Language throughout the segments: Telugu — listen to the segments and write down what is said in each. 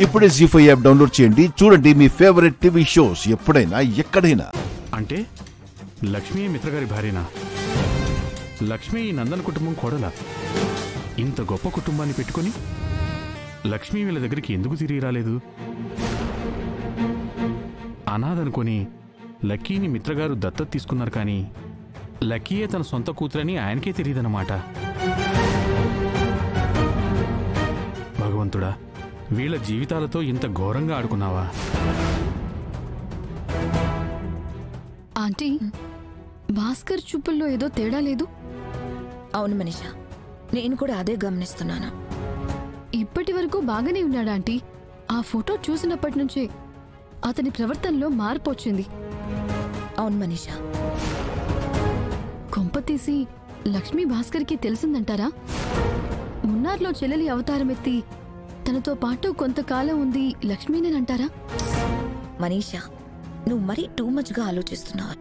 ఇప్పుడే జీ5 యాప్ డౌన్లోడ్ చేయండి. చూడండి మీ ఫేవరెట్ టీవీ షోస్ ఎప్పుడైనా ఎక్కడైనా. అంటే లక్ష్మీ మిత్రగారి భార్యనా? లక్ష్మీ నందన్ కుటుంబం కోడలా? ఇంత గొప్ప కుటుంబాన్ని పెట్టుకుని లక్ష్మీ వీళ్ళ దగ్గరికి ఎందుకు తిరిగి రాలేదు? అనాథనుకొని లక్కీని మిత్రగారు దత్తత తీసుకున్నారు, కానీ లక్కీయే తన సొంత కూతురని ఆయనకే తెలియదన్నమాట. భగవంతుడా, వీళ్ళ జీవితాలతో ఇంత ఘోరంగా ఆడుకున్నావా? ఆంటీ, భాస్కర్ చూపుల్లో ఏదో తేడా లేదు? అవును మనీషా, నేను కూడా అదే గమనిస్తున్నాను. ఇప్పటి వరకు బాగానే ఉన్నాడా ఆంటీ? ఆ ఫోటో చూసినప్పటి నుంచే అతని ప్రవర్తనలో మార్పు వచ్చింది. అవును మనీషా. కొంపతీసి లక్ష్మీ భాస్కర్కి తెలిసిందంటారా? మున్నార్లో చెల్లెలి అవతారం ఎత్తి తనతో పాటు కొంతకాలం ఉంది లక్ష్మీనేనంటారా? మనీషా, నువ్వు మరీ టూ మచ్గా ఆలోచిస్తున్నావు.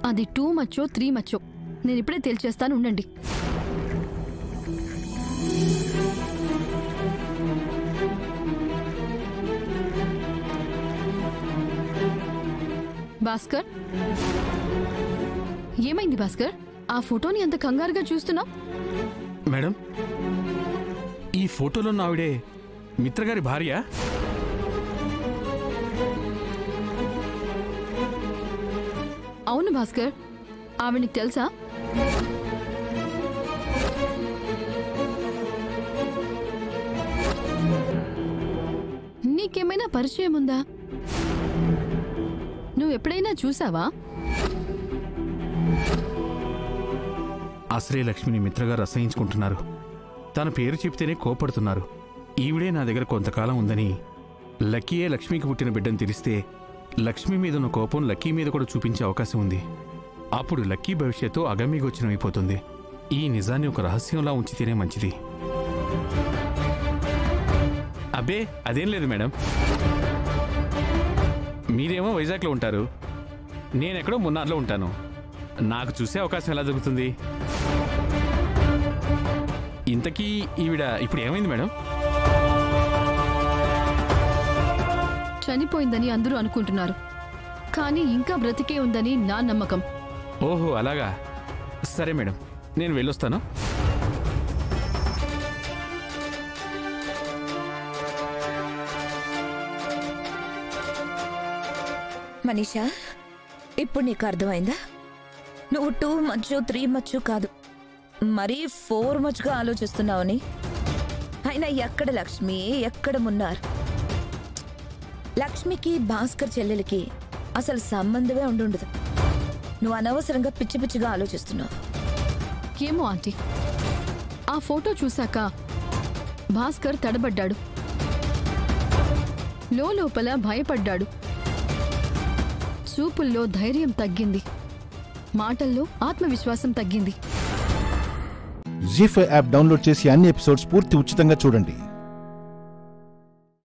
అది 2 మచ్చో 3 మచ్చో నేను ఇప్పుడే తేల్చేస్తాను, ఉండండి. భాస్కర్, ఏమైంది భాస్కర్? ఆ ఫోటోని అంత కంగారుగా చూస్తున్నావు? మేడం, ఈ ఫోటోలో ఆవిడే మిత్రగారి భార్య? అవును భాస్కర్, ఆవిడకి తెలుసా? నీకేమైనా పరిచయం ఉందా? నువ్వు ఎప్పుడైనా చూసావా? అసలే లక్ష్మిని మిత్రగారు అసహించుకుంటున్నారు. తన పేరు చెప్తేనే కోపడుతున్నారు. ఈవిడే నా దగ్గర కొంతకాలం ఉందని, లక్కీయే లక్ష్మికి పుట్టిన బిడ్డని తెలిస్తే లక్ష్మి మీద ఉన్న కోపం లక్కీ మీద కూడా చూపించే అవకాశం ఉంది. అప్పుడు లక్కీ భవిష్యత్తు అగమ్యగోచరమైపోతుంది. ఈ నిజాన్ని ఒక రహస్యంలా ఉంచితేనే మంచిది. అబ్బే, అదేం లేదు మేడం. మీరేమో వైజాగ్లో ఉంటారు, నేనెక్కడో మున్నార్లో ఉంటాను. నాకు చూసే అవకాశం ఎలా దొరుకుతుంది? ఇంతకీ ఈవిడ ఇప్పుడు ఏమైంది మేడం? చనిపోయిందని అందరూ అనుకుంటున్నారు, కానీ ఇంకా బ్రతికే ఉందని నా నమ్మకం. ఓహో, అలాగా. సరే మేడం, నేను వెళ్ళొస్తాను. మనీషా, ఇప్పుడు నీకు అర్థమైందా? నువ్వు 2 మచ్చు 3 మచ్చు కాదు, మరీ 4 మచ్చుగా ఆలోచిస్తున్నావని. అయినా ఎక్కడ లక్ష్మి, ఎక్కడ మున్నారు? లక్ష్మికి భాస్కర్ చెల్లెలికి అసలు సంబంధమే ఉండుండదు. నువ్వు అనవసరంగా పిచ్చి పిచ్చిగా ఆలోచిస్తున్నావు. ఏమో ఆంటీ, ఆ ఫోటో చూశాక భాస్కర్ తడబడ్డాడు, లోపల భయపడ్డాడు. చూపుల్లో ధైర్యం తగ్గింది, మాటల్లో ఆత్మవిశ్వాసం తగ్గింది. జీ5 యాప్ డౌన్లోడ్ చేసి అన్ని ఎపిసోడ్స్ పూర్తి ఉచితంగా చూడండి.